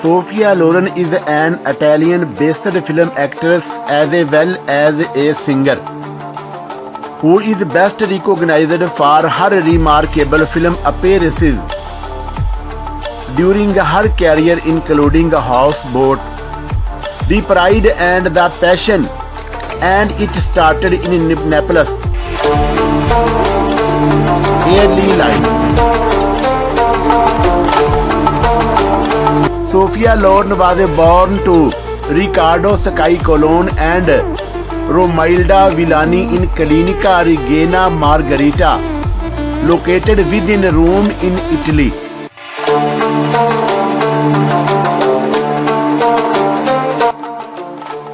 Sophia Loren is an Italian-based film actress as well as a singer, who is best recognized for her remarkable film appearances during her career, including Houseboat, The Pride and the Passion, and it started in Naples. Early life. Sophia Loren was born to Riccardo Scaiccolone and Romilda Villani in Clinica Regina Margherita, located within Rome in Italy.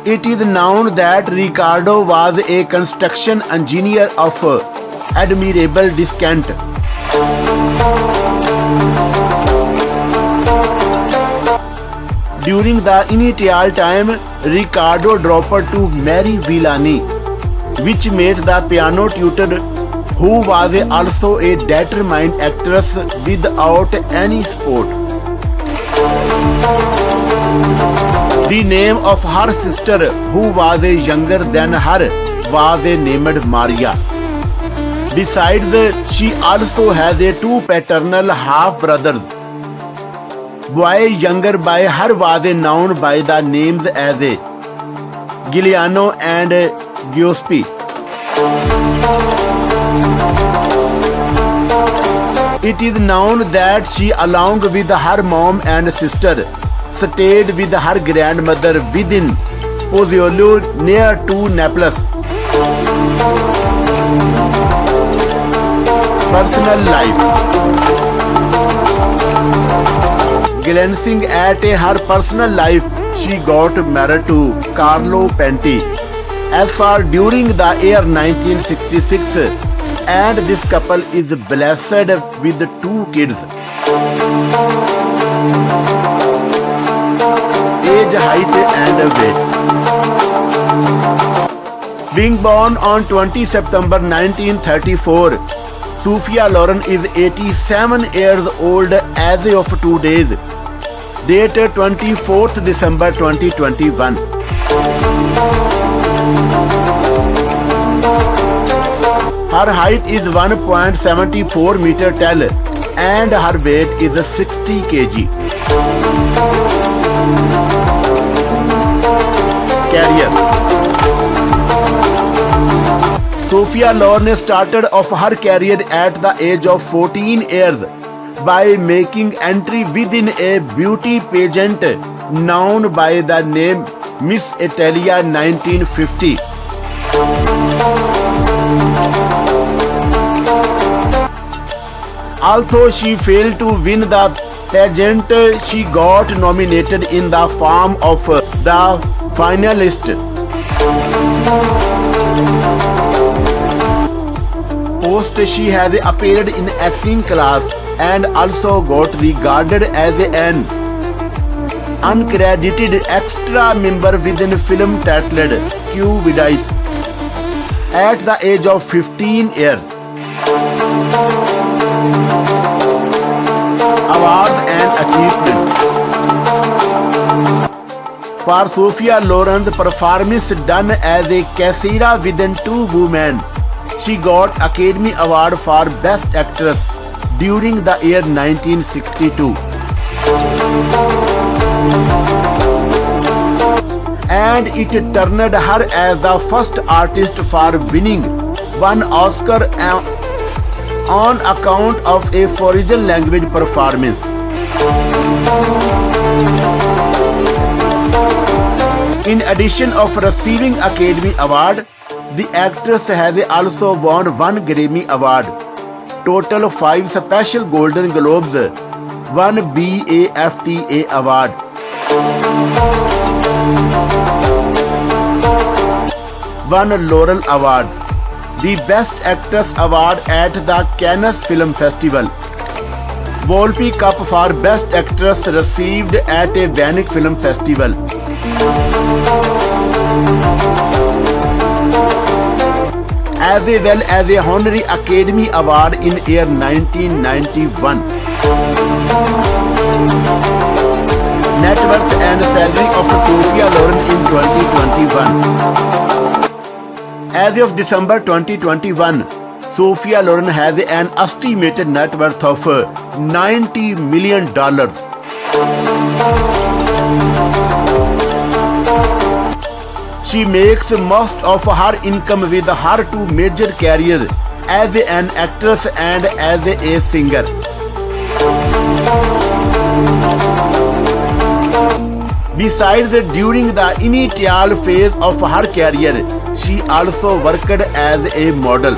It is known that Riccardo was a construction engineer of admirable descent. During the initial time, Riccardo dropped to marry Villani, which made the piano tutor, who was also a determined actress without any support. The name of her sister, who was younger than her, was named Maria. Besides, she also has two paternal half-brothers. Boy younger by her was known by the names as Giuliano and Giuseppe. It is known that she, along with her mom and sister, stayed with her grandmother within Pozzuolo near to Naples. Personal life. Glancing at her personal life, she got married to Carlo Ponti SR during the year 1966, and this couple is blessed with two kids. Age, height and weight. Being born on 20 September 1934, Sophia Loren is 87 years old as of today, date 24th December 2021. Her height is 1.74 meter tall and her weight is 60 kg. Career. Sophia Loren started off her career at the age of 14 years by making entry within a beauty pageant known by the name Miss Italia 1950. Although she failed to win the pageant, she got nominated in the form of the finalist. Post, she has appeared in acting class and also got regarded as an uncredited extra member within film titled Q Vidice at the age of 15 years. Awards and achievements. For Sophia Loren's performance done as a Caesira within Two Women, she got Academy Award for Best Actress during the year 1962. And it turned her as the first artist for winning one Oscar on account of a foreign language performance. In addition of receiving Academy Award, the actress has also won one Grammy Award, total 5 special Golden Globes, one BAFTA Award, one Laurel Award, the Best Actress Award at the Cannes Film Festival, Volpi Cup for Best Actress received at a Venice Film Festival. As well as a Honorary Academy Award in year 1991. net worth and salary of Sophia Loren in 2021. As of December 2021, Sophia Loren has an estimated net worth of $90 million. She makes most of her income with her two major careers as an actress and as a singer. Besides, during the initial phase of her career, she also worked as a model.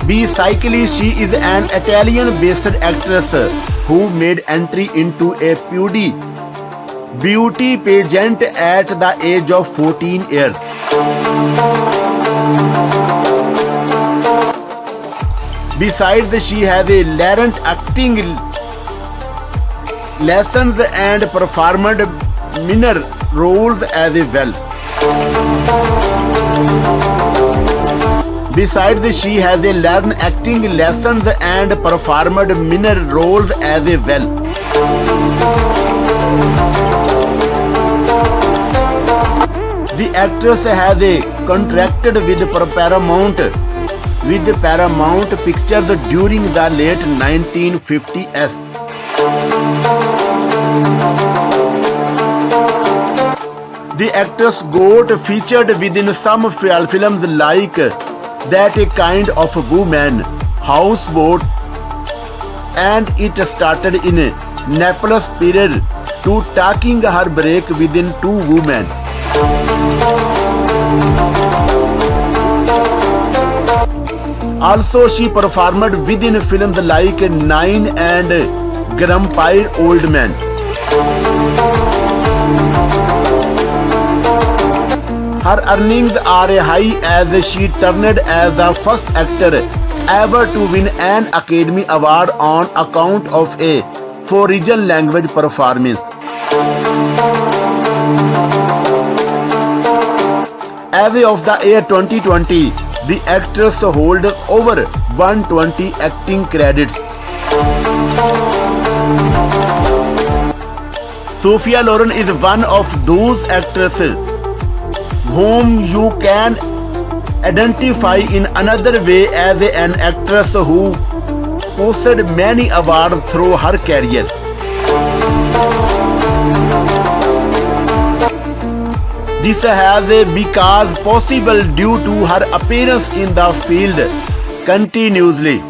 Basically, she is an Italian-based actress who made entry into a beauty pageant at the age of 14 years. Besides, she has learned acting lessons and performed minor roles as well. Besides, she has learned acting lessons and performed minor roles as well. The actress has contracted with Paramount Pictures during the late 1950s. The actress got featured within some films like That Kind of Woman, Houseboat, and it started in Naples period to taking her break within Two Women. Also, she performed within films like Nine and Grumpy Old Man. Her earnings are high as she turned as the first actor ever to win an Academy Award on account of a foreign language performance. As of the year 2020, the actress holds over 120 acting credits. Sophia Loren is one of those actresses whom you can identify in another way as an actress who posted many awards through her career. This has become possible due to her appearance in the field continuously.